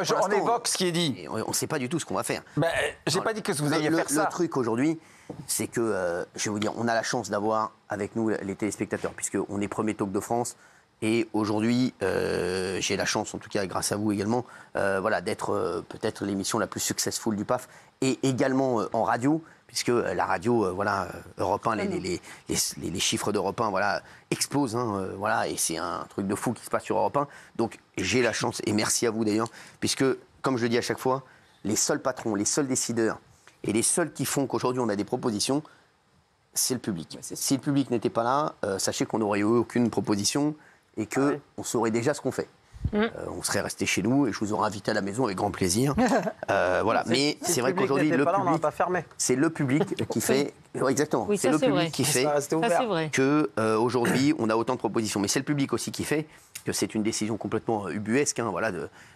simplement, on évoque ce qui est dit. On ne sait pas du tout ce qu'on va faire. J'ai pas dit que vous alliez faire ça. Le truc aujourd'hui, c'est que, je vais vous dire, on a la chance d'avoir avec nous les téléspectateurs, puisqu'on est premier talk de France. Et aujourd'hui, j'ai la chance, en tout cas grâce à vous également, d'être peut-être l'émission la plus successful du PAF, et également en radio, puisque la radio, Europe 1, les chiffres d'Europe 1 explosent, et c'est un truc de fou qui se passe sur Europe 1. Donc j'ai la chance, et merci à vous d'ailleurs, puisque, comme je le dis à chaque fois, les seuls patrons, les seuls décideurs, et les seuls qui font qu'aujourd'hui on a des propositions, c'est le public. Si le public n'était pas là, sachez qu'on n'aurait eu aucune proposition, et qu'on saurait déjà ce qu'on fait. On serait resté chez nous et je vous aurais invité à la maison avec grand plaisir. Mais c'est vrai qu'aujourd'hui, le public, c'est le public qui fait. Exactement. Oui, c'est le public qui fait que aujourd'hui on a autant de propositions. Mais c'est le public aussi qui fait que c'est une décision complètement ubuesque,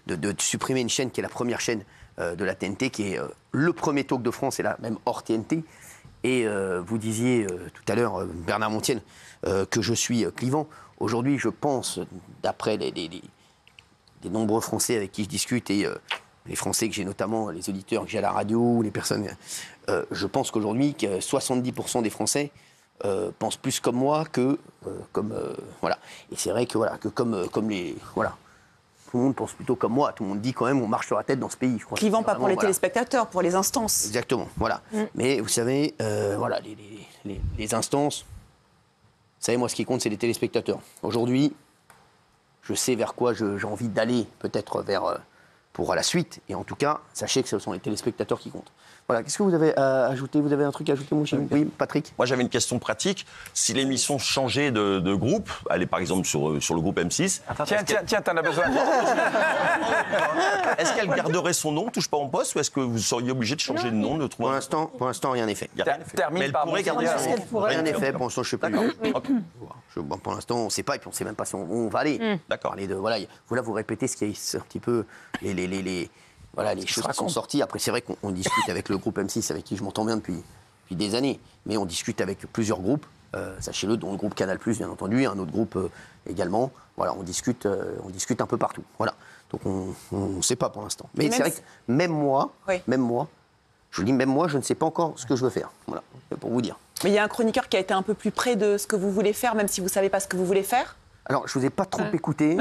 de supprimer une chaîne qui est la première chaîne de la TNT, qui est le premier talk de France et là même hors TNT. Et vous disiez tout à l'heure, Bernard Montiel, que je suis clivant. Aujourd'hui, je pense, d'après des nombreux Français avec qui je discute, et les Français que j'ai notamment, les auditeurs que j'ai à la radio, les personnes, je pense qu'aujourd'hui, que 70% des Français pensent plus comme moi que comme... Et c'est vrai que comme les... Tout le monde pense plutôt comme moi. Tout le monde dit quand même on marche sur la tête dans ce pays. Clivant pas pour les téléspectateurs, pour les instances. Exactement, Mais vous savez, les instances... Vous savez, moi, ce qui compte, c'est les téléspectateurs. Aujourd'hui, je sais vers quoi j'ai envie d'aller, peut-être pour la suite. Et en tout cas, sachez que ce sont les téléspectateurs qui comptent. Voilà, qu'est-ce que vous avez à ajouter ? Vous avez un truc à ajouter, mon cher ? Oui, Patrick ? Moi, j'avais une question pratique. Si l'émission changeait de groupe, allez par exemple sur le groupe M6... Tiens, t'en as besoin. Est-ce qu'elle garderait son nom, Touche pas en poste, ou est-ce que vous seriez obligé de changer de nom, de trouver... Pour l'instant, rien n'est fait. Termine Mais elle par pourrait garder son nom. Rien n'est fait, pour l'instant, je ne sais pas. Pour l'instant, on ne sait pas, et puis on ne sait même pas si on va aller. D'accord. Vous répétez ce qui est un petit peu les choses qui sont sorties. Après, c'est vrai qu'on discute avec le groupe M6, avec qui je m'entends bien depuis des années, mais on discute avec plusieurs groupes, sachez-le, dont le groupe Canal+, bien entendu, et un autre groupe également. On discute un peu partout. Donc on ne sait pas pour l'instant. Mais c'est vrai que même moi, je ne sais pas encore ce que je veux faire. Voilà, c'est pour vous dire. Mais il y a un chroniqueur qui a été un peu plus près de ce que vous voulez faire, même si vous ne savez pas ce que vous voulez faire. Alors, je ne vous ai pas trop écouté.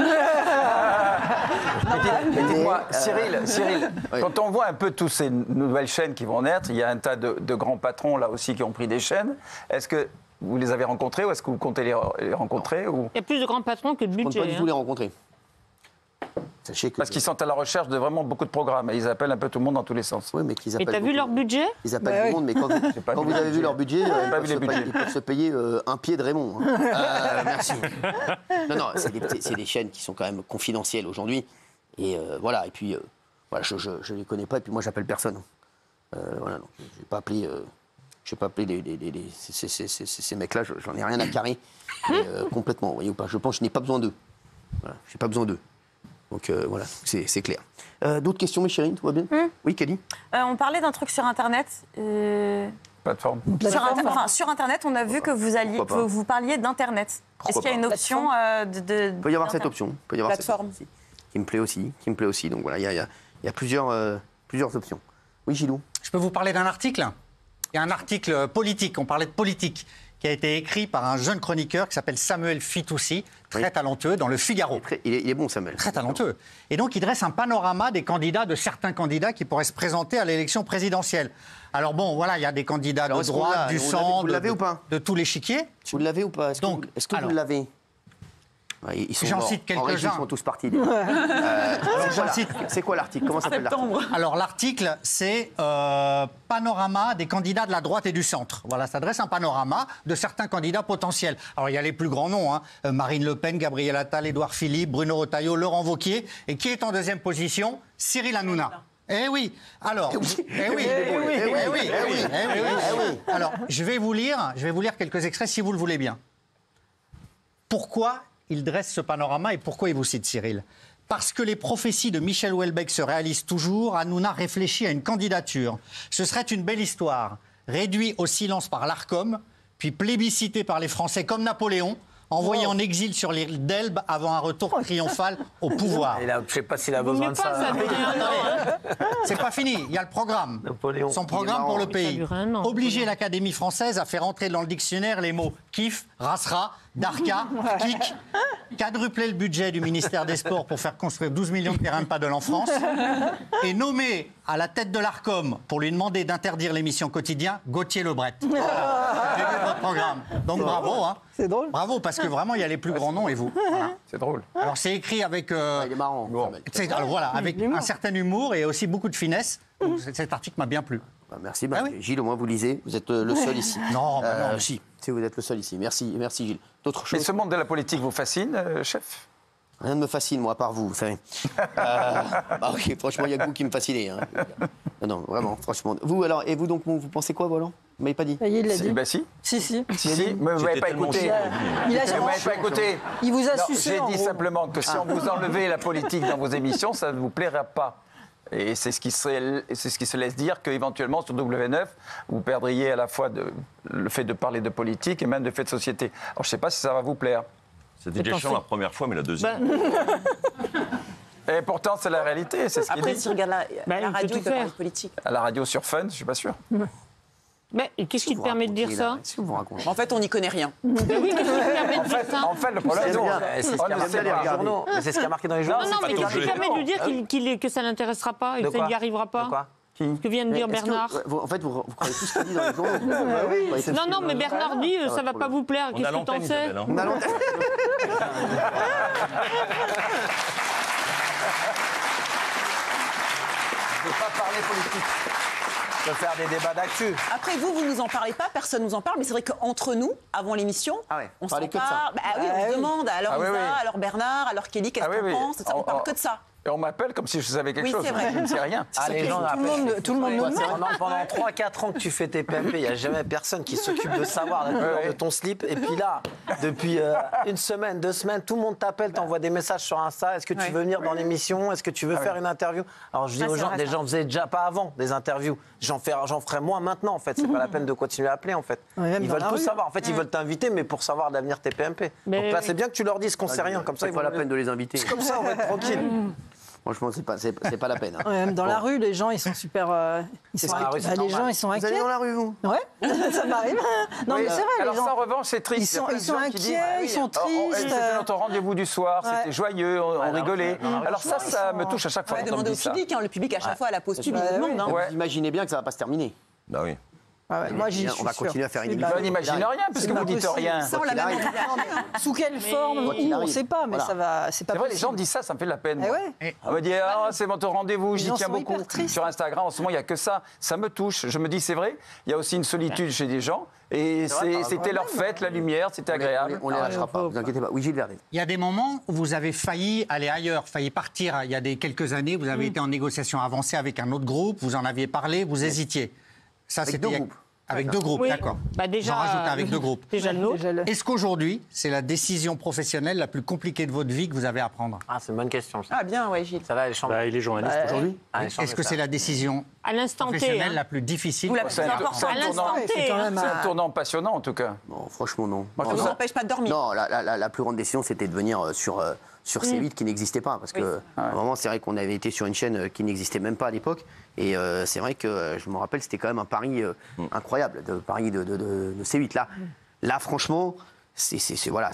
Dites-moi, Cyril, quand on voit un peu toutes ces nouvelles chaînes qui vont naître, il y a un tas de grands patrons là aussi qui ont pris des chaînes. Est-ce que vous les avez rencontrés ou est-ce que vous comptez les rencontrer ou... Il y a plus de grands patrons que de budget. Je ne compte pas du tout les rencontrer. Sachez que parce qu'ils sont à la recherche de vraiment beaucoup de programmes et ils appellent un peu tout le monde dans tous les sens. Oui, mais tu as vu leur budget ? Ils appellent tout le monde, mais quand vous avez vu leur budget, ils peuvent se payer un pied de Raymond. Merci. Non, c'est des chaînes qui sont quand même confidentielles aujourd'hui. Et et puis, je ne les connais pas, et puis moi, j'appelle personne. Donc, je ne vais pas appeler... ces mecs-là, j'en ai rien à carrer. Complètement, vous voyez ou pas. Je pense que je n'ai pas besoin d'eux. Je n'ai pas besoin d'eux. Donc c'est clair. D'autres questions, mes chéris, tout va bien ? Oui, Kelly ? On parlait d'un truc sur Internet. Plateforme. Sur Internet, on a vu que vous parliez d'Internet. Est-ce qu'il y a une option de... Il peut y avoir cette option. Plateforme. Qui me plaît aussi. Donc voilà, il y a plusieurs options. Oui, Gilou ? Je peux vous parler d'un article ? Il y a un article politique, on parlait de politique, qui a été écrit par un jeune chroniqueur qui s'appelle Samuel Fitoussi, très talentueux, dans le Figaro. Il est bon, Samuel. Très talentueux. Et donc, il dresse un panorama de certains candidats qui pourraient se présenter à l'élection présidentielle. Alors bon, voilà, il y a des candidats de droite, du centre, vous l'avez ou pas ? de tout l'échiquier. Vous l'avez ou pas ? Est-ce que vous l'avez ? J'en cite quelques-uns. Ils sont tous partis. C'est quoi l'article ? Comment s'appelle l'article ? Alors l'article, c'est panorama des candidats de la droite et du centre. Voilà, ça dresse un panorama de certains candidats potentiels. Alors il y a les plus grands noms, Marine Le Pen, Gabriel Attal, Édouard Philippe, Bruno Retailleau, Laurent Wauquiez. Et qui est en deuxième position ? Cyril Hanouna. Eh oui. Alors, Alors, je vais vous lire quelques extraits si vous le voulez bien. Pourquoi il dresse ce panorama et pourquoi il vous cite Cyril ? Parce que les prophéties de Michel Houellebecq se réalisent toujours, Hanouna réfléchit à une candidature. Ce serait une belle histoire, réduit au silence par l'Arcom, puis plébiscité par les Français comme Napoléon, envoyé en exil sur l'île d'Elbe avant un retour triomphal au pouvoir. Je ne sais pas s'il a Vaut besoin mieux de pas, ça ça. durait un an. Hein. C'est pas fini, il y a le programme. Napoléon. Son programme pour le Ça pays. dure un an. Obliger l'Académie française à faire entrer dans le dictionnaire les mots kiff, rasra, darka, kick, quadrupler le budget du ministère des Sports pour faire construire 12 millions de terrains de paddle en France, et nommer à la tête de l'ARCOM pour lui demander d'interdire l'émission Quotidien Gauthier Lebret. Voilà. C'est le début de votre programme. Donc bravo. Hein. C'est drôle. Bravo, parce que vraiment, il y a les plus grands noms et vous. Voilà. C'est drôle. Alors c'est écrit avec... Il est marrant. alors, voilà, avec un certain humour et aussi beaucoup de finesse. Donc, cet article m'a bien plu. Merci. Ah oui. Gilles, au moins vous lisez. Vous êtes le seul ici. Non, non. Si, vous êtes le seul ici. Merci Gilles. D'autres Mais choses? ce monde de la politique vous fascine, chef? Rien ne me fascine, moi, à part vous savez. Ok, franchement, il y a que vous qui me fascinez. Hein. Non, vraiment, franchement. Vous, alors, et vous, donc, vous pensez quoi, Volant? Vous m'avez pas dit? Ça y est, il l'a dit. Bah si. Si. Si, mais vous m'avez pas tellement écouté. sûr. Il a Vous m'avez pas écouté. Il vous a Non, sucé. j'ai en dit gros. simplement que si on vous enlevait la politique dans vos émissions, ça ne vous plaira pas. Et c'est ce qui se laisse dire qu'éventuellement, sur W9, vous perdriez à la fois le fait de parler de politique et même de fait de société. Alors, je ne sais pas si ça va vous plaire. C'était déjà chiant la première fois, mais la deuxième. Et pourtant, c'est la réalité, c'est ce qu'il Après, dit. si tu regardes la il radio, peut il tout peut parler faire. de politique. À la radio sur Fun, je ne suis pas sûr. Mais qu'est-ce qui te permet de dire ça? Si vous racontez. En fait, on n'y connaît rien. Mais oui, qu'est-ce qui te permet de dire ça? En fait, le problème, C'est on ce qui on a ne marqué sait dans les pas. journaux. Mais c'est ce qui a marqué dans les journaux. Non, mais pas qu'est-ce qui obligé. permet de lui dire que ça l'intéressera pas et De que ça quoi n'y arrivera pas? De quoi Ce que vient de dire Est-ce que Bernard. en fait, vous croyez tout ce qu'il dit dans les journaux? Non, mais Bernard dit ça va pas vous plaire. On a Qu'est-ce que t'en l'antenne, sais? Isabelle. Hein. On a l'antenne. Je ne veux pas parler politique. Je peux faire des débats d'actu. Après, vous nous en parlez pas, personne nous en parle, mais c'est vrai qu'entre nous, avant l'émission, Ah ouais, on parlait s'en que de ça. parle. Bah oui, on se demande. Alors Ah oui, Isa, oui. alors Bernard, alors Kelly, qu'est-ce Ah oui, qu'on oui. pense? On parle que de ça. Et on m'appelle comme si je savais quelque Oui, chose. c'est vrai. Je ne sais rien. Ah, les gens Tout le monde nous demande. Pendant 3-4 ans que tu fais tes PMP, il n'y a jamais personne qui s'occupe de savoir la couleur de ton slip. Et puis là, depuis une semaine, 2 semaines, tout le monde t'appelle, t'envoie des messages sur Insta. Est-ce que tu veux venir dans l'émission? Est-ce que tu veux faire une interview? Alors je dis Ah, aux c'est gens, vrai, les ça. gens faisaient déjà pas avant des interviews. J'en ferai moins maintenant en fait. C'est pas la peine de continuer à appeler en fait. Ouais, même Ils dans veulent la tout rue. savoir. En fait, ils veulent t'inviter, mais pour savoir d'avenir tes PMP. Mais Donc là, oui. c'est bien que tu leur dises qu'on sait rien. Comme ça, C'est ils pas vont la peine de les inviter. Comme ça, on va être tranquille. Franchement, c'est pas la peine. hein. Ouais, même dans la rue, les gens, ils sont super. C'est dans la rue, c'est les gens, normal. ils sont Vous inquiets. allez dans la rue, vous? Ouais, ça m'arrive. Non, Oui, mais c'est vrai, alors les ça, en gens. revanche, c'est triste. Ils Il y a sont- plein de ils sont gens qui disent, inquiets, bah oui, ils sont oh, tristes. C'était notre rendez-vous du soir, Ouais. c'était joyeux, on rigolait. Alors ça me touche à chaque fois. On va quand on me demander au dit ça. public. Le public, à chaque fois, à la pause pub, Bah il nous oui. demande. hein. Ouais. Vous imaginez bien que ça va pas se terminer. Bah oui. Ah ouais, moi, j'y On suis va sûr. continuer à faire une C'est émission. pas- On n'imagine rien, puisque vous dites rien. Ça, on l'a qu'il même arrive. envie. Sous quelle forme, qu'il où, on arrive. ne sait pas, mais Voilà. ça va. C'est pas C'est vrai, les gens possible. disent ça, ça me fait de la peine. Eh moi. ouais. On me dit, ah, c'est votre rendez-vous, j'y gens tiens sont beaucoup. hyper tristes. Sur Instagram, en ce moment, il n'y a que ça. Ça me touche. Je me dis, c'est vrai, il y a aussi une solitude chez des gens. Et c'était leur fête, la lumière, c'était agréable. On les lâchera pas, vous inquiétez pas. Oui, Gilles Verdet. Il y a des moments où vous avez failli aller ailleurs, failli partir. Il y a quelques années, vous avez été en négociation avancée avec un autre groupe, vous en aviez parlé, vous hésitiez. Ça, Avec c'était deux il y a- groupes. Avec 2 groupes, Oui. d'accord. Bah, déjà, J'en rajoute avec 2 groupes. Déjà le nôtre. Déjà le- Est-ce qu'aujourd'hui, c'est la décision professionnelle la plus compliquée de votre vie que vous avez à prendre? Ah, c'est une bonne question. Ça, Ah bien, ouais, Gilles. ça va, les chambres. Il est journaliste aujourd'hui. Est-ce que c'est la décision À l'instant T. professionnelle hein. la plus difficile Vous la C'est plus un importante. À l'instant Ouais, c'est T. quand hein. même C'est un- un tournant passionnant, en tout cas. Non, franchement, non. Moi, je Non, trouve Ça non. ne empêche pas de dormir. Non, la plus grande décision, c'était de venir sur C8 qui n'existait pas. Parce que, à un moment, c'est vrai qu'on avait été sur une chaîne qui n'existait même pas à l'époque. Et c'est vrai que, je me rappelle, c'était quand même un pari incroyable, de pari de C8. Là, franchement, voilà,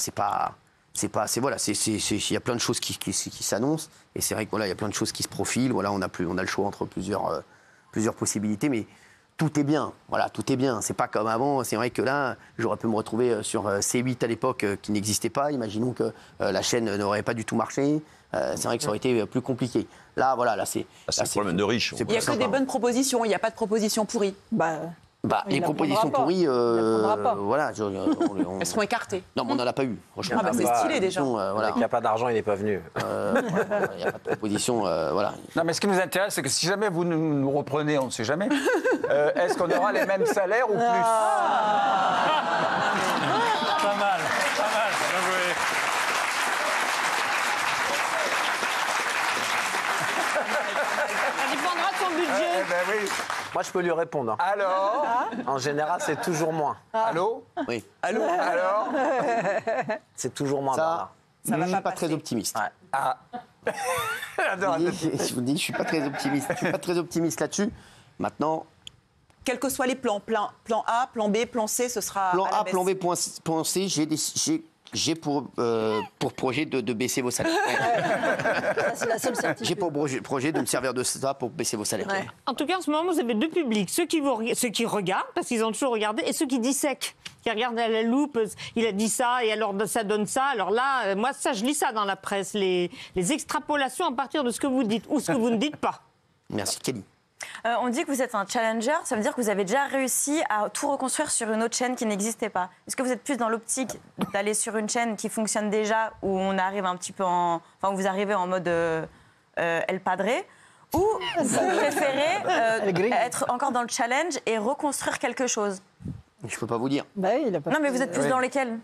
il y a plein de choses qui s'annoncent. Et c'est vrai que voilà, il y a plein de choses qui se profilent. Voilà, on a le choix entre plusieurs possibilités. Mais tout est bien, voilà, tout est bien. C'est pas comme avant. C'est vrai que là, j'aurais pu me retrouver sur C8 à l'époque qui n'existait pas. Imaginons que la chaîne n'aurait pas du tout marché. C'est vrai que ça aurait été plus compliqué. Là, voilà, là c'est. C'est le problème de riches. c'est Il n'y a plus que des sympa. bonnes propositions, il n'y a pas de propositions pourries. Bah, Il Les la propositions prendra pas. pourries, Il la prendra pas. voilà. Elles seront écartées. Non, mais on n'en a pas eu. Franchement, Ah bah, c'est stylé, déjà. Voilà. Il n'y a pas d'argent, il n'est pas venu. Il n'y a pas de proposition, voilà. Non, mais ce qui nous intéresse, c'est que si jamais vous nous reprenez, on ne sait jamais, est-ce qu'on aura les mêmes salaires ou plus Pas mal, bien joué. Ça dépendra de son budget. Eh ben oui. Moi, je peux lui répondre. Alors En général, c'est toujours moins. Allô Oui. Allô Alors C'est toujours moins. Ça, Bernard. je ne suis pas très optimiste. Ah. Attends, Je vous dis, je suis pas très optimiste. Je suis pas très optimiste là-dessus. Maintenant, Quels que soient les plans, plan A, plan B, plan C, ce sera plan à la A, baisse. plan B, plan C, j'ai pour projet de baisser vos salaires. Ça, c'est la seule certitude. J'ai pour projet de me servir de ça pour baisser vos salaires. Ouais. En tout cas, en ce moment, vous avez deux publics. Ceux qui regardent, parce qu'ils ont toujours regardé, et ceux qui dissèquent, qui regardent à la loupe. Il a dit ça, et alors ça donne ça. Alors là, moi, ça, je lis ça dans la presse. Les extrapolations à partir de ce que vous dites, ou ce que vous ne dites pas. Merci, Kelly. On dit que vous êtes un challenger, ça veut dire que vous avez déjà réussi à tout reconstruire sur une autre chaîne qui n'existait pas. Est-ce que vous êtes plus dans l'optique d'aller sur une chaîne qui fonctionne déjà, où on arrive un petit peu où vous arrivez en mode El Padré, ou vous préférez être encore dans le challenge et reconstruire quelque chose? Je peux pas vous dire. Bah oui, il a pas Non, mais vous êtes plus dans lesquels?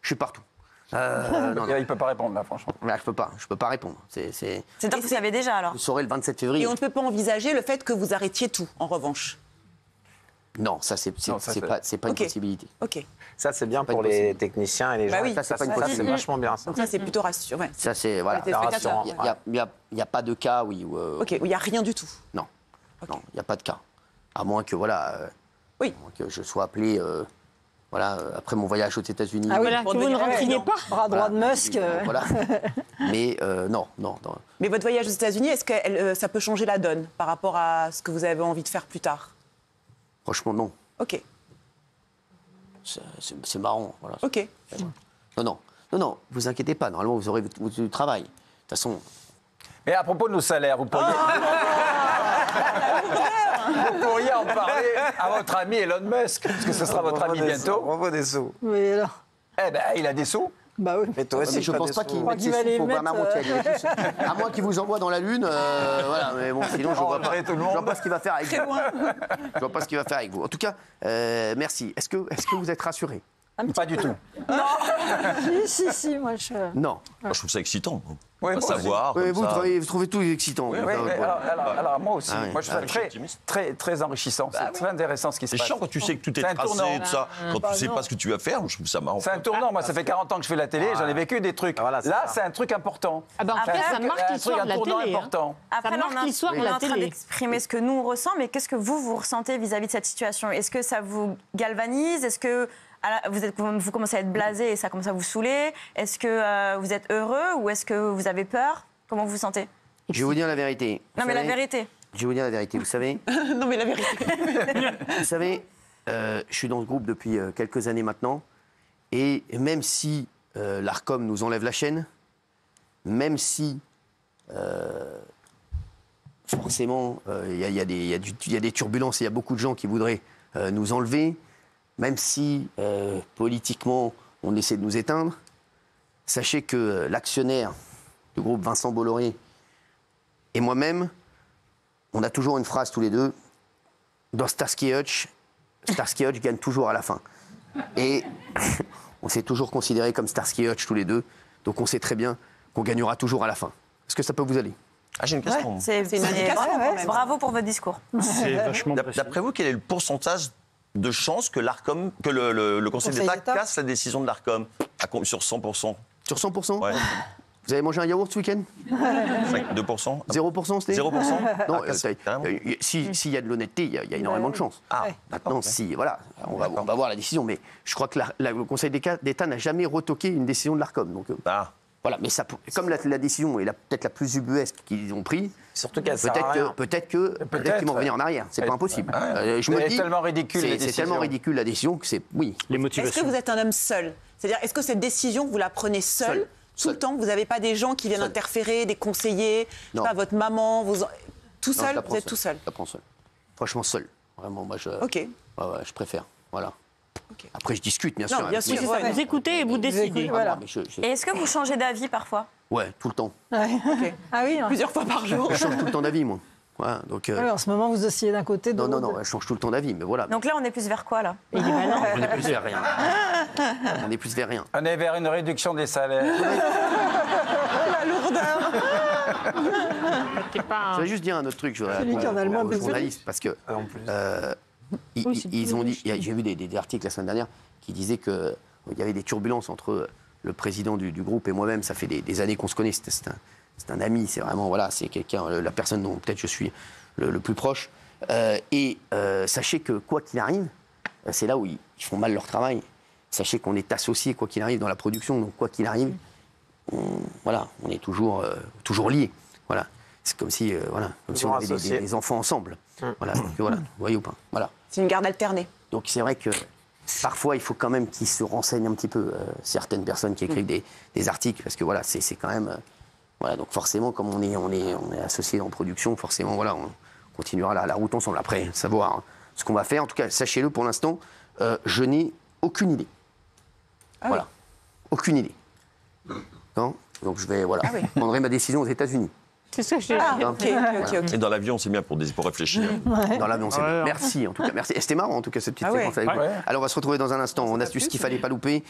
Je suis partout. Non. Il ne peut pas répondre là, franchement. Là, je peux pas répondre. C'est-à-dire que vous savez déjà alors? Vous saurez le 27 février. Et on ne peut pas envisager le fait que vous arrêtiez tout, en revanche. Non, ça c'est pas une Ok. possibilité. Ok. Ça, c'est bien Pas pour une les possibilité. techniciens et les gens. Bah oui, ça, c'est pas une c'est possibilité. vachement bien, ça. Donc ça, c'est plutôt rassurant. Ouais. Ça c'est voilà. Les téléspectateurs. Il y a pas de cas où Ok, où il n'y a rien du tout. non, non, il n'y a pas de cas. À moins que voilà. Oui. À moins que je sois appelé. Après mon voyage aux États-Unis. Ah oui, Voilà, pour que vous ne devenir rentriez président. pas. bras droit de Musk. Voilà. Mais non. Mais votre voyage aux États-Unis, est-ce que ça peut changer la donne par rapport à ce que vous avez envie de faire plus tard? Franchement, non. Ok, C'est marrant. Voilà. ok. Non, vous inquiétez pas. Normalement, vous aurez du travail. De toute façon, Mais à propos de nos salaires, vous pourriez en parler à votre ami Elon Musk, parce que ce sera votre ami bientôt. On voit des sous. Oui, alors. Eh ben, il a des sous. Bah oui. Mais toi aussi, mais je t'as pense des pas sous. qu'il crois mette qu'il ses va sous les pour mettre, Bernard Montiel. À moins qu'il vous envoie dans la Lune. Voilà, mais bon, sinon, je vois pas. Envoyer tout le Je vois monde. pas ce qu'il va faire avec vous. Je vois pas ce qu'il va faire avec vous. En tout cas, merci. Est-ce que vous êtes rassuré? Pas du tout. Si, moi je. Non. Moi, je trouve ça excitant. Oui, Pas moi aussi. savoir. Oui, comme vous, ça. vous trouvez tout excitant. Oui, Voilà. mais alors, moi aussi. Ah oui. Moi, je trouve je suis ça optimiste. très enrichissant. C'est très intéressant ce qui se C'est passe. chiant quand tu sais que tout est C'est un tracé, tournant. tout ça. Quand tu sais pas ce que tu vas faire, je trouve ça marrant. C'est un tournant. Moi, ça fait 40 ans que je fais la télé. J'en ai vécu des trucs. Voilà, c'est Là, ça. c'est un truc important. Ah ben, en C'est fait, un ça truc- marque un truc, l'histoire un de la tournant télé. important. Après, Ça là, marque l'histoire de on est la en train télé. d'exprimer ce que nous on ressent, mais qu'est-ce que vous ressentez vis-à-vis de cette situation? Est-ce que ça vous galvanise? Est-ce que vous commencez à être blasé et ça commence à vous saouler? Est-ce que vous êtes heureux ou est-ce que vous avez peur? Comment vous vous sentez? Je vais vous dire la vérité. Non, mais la vérité. Je vais vous dire la vérité. Vous savez, Non, mais la vérité. je suis dans ce groupe depuis quelques années maintenant. Et même si l'ARCOM nous enlève la chaîne, même si forcément il y a des turbulences, il y a beaucoup de gens qui voudraient nous enlever, même si politiquement on essaie de nous éteindre, sachez que l'actionnaire du groupe Vincent Bolloré et moi-même, on a toujours une phrase tous les deux. Dans Starsky Hutch gagne toujours à la fin. Et on s'est toujours considérés comme Starsky Hutch tous les deux. Donc on sait très bien qu'on gagnera toujours à la fin. Est-ce que ça peut vous aller? Ah, j'ai une question. C'est une indication, quand même. Bravo pour votre discours. C'est vachement précis. D'après vous, quel est le pourcentage de chances que l'ARCOM, que le Conseil d'État casse la décision de l'ARCOM sur 100%? Sur 100%? Ouais. Vous avez mangé un yaourt ce week-end? 2%? 0% c'était? 0%? Non, Carrément. s'il y a de l'honnêteté, il y a énormément de chance. Ah, Maintenant, si, voilà, on va voir la décision. Mais je crois que le Conseil d'État n'a jamais retoqué une décision de l'ARCOM. Donc, Ah. voilà, mais ça, comme la décision est peut-être la plus ubuesque qu'ils ont prise, Surtout qu'elle sert à rien. peut-être qu'ils vont revenir en arrière. C'est pas impossible. Je me Elle est dis, tellement ridicule, les c'est décisions. tellement ridicule la décision que c'est oui. Les Est-ce motivations. que vous êtes un homme seul? C'est-à-dire, est-ce que cette décision, vous la prenez seul tout le temps? Vous n'avez pas des gens qui viennent Seul. interférer, des conseillers, je sais Non. pas, votre maman, tout Non, je seul? la Vous prends êtes tout seul? Je la prends seul. Franchement seul. Vraiment, moi je. Ok. Ouais, je préfère. Voilà. Ok. Après, je discute, bien Non, sûr. bien avec sûr. mes- Ouais, Vous écoutez et vous décidez. Voilà. mais Et est-ce que vous changez d'avis parfois? Ouais, tout le temps. Ouais. Ah oui, non. Plusieurs fois par jour. Je change tout le temps d'avis, moi. Voilà, donc. Ah oui, en ce moment, vous oscillez d'un côté, de Non, l'autre. non, non, je change tout le temps d'avis, mais voilà. Donc là, on est plus vers quoi, là? On est plus vers rien. On est plus vers rien. On est vers une réduction des salaires. La lourdeur. Je voudrais juste dire un autre truc. Je voudrais Celui qui en a le moins aux besoin. journalistes, parce que ils ont dit. J'ai vu des articles la semaine dernière qui disaient qu'il y avait des turbulences entre le président du groupe et moi-même. Ça fait des années qu'on se connaît. C'est un ami. C'est vraiment c'est quelqu'un, la personne dont peut-être je suis le plus proche. Sachez que quoi qu'il arrive, c'est là où ils font mal leur travail. Sachez qu'on est associés quoi qu'il arrive dans la production. Donc quoi qu'il arrive, on est toujours liés. Voilà. C'est comme si, on avait des enfants ensemble. Voilà, donc, vous voyez ou pas. Voilà. C'est une garde alternée. Donc c'est vrai que parfois il faut quand même qu'ils se renseignent un petit peu, certaines personnes qui écrivent des articles, parce que c'est quand même... donc forcément, comme on est associés en production, forcément, on continuera la route ensemble. Après, savoir ce qu'on va faire. En tout cas, sachez-le, pour l'instant, je n'ai aucune idée. Aucune idée. Donc je vais, prendrai ma décision aux États-Unis. C'est ça que je Et dans l'avion, c'est bien pour réfléchir. Dans l'avion, c'est bien. Merci, en tout cas. Merci. Et c'était marrant, en tout cas, cette petite séquence avec vous. Alors, on va se retrouver dans un instant. On a su ce qu'il fallait pas louper.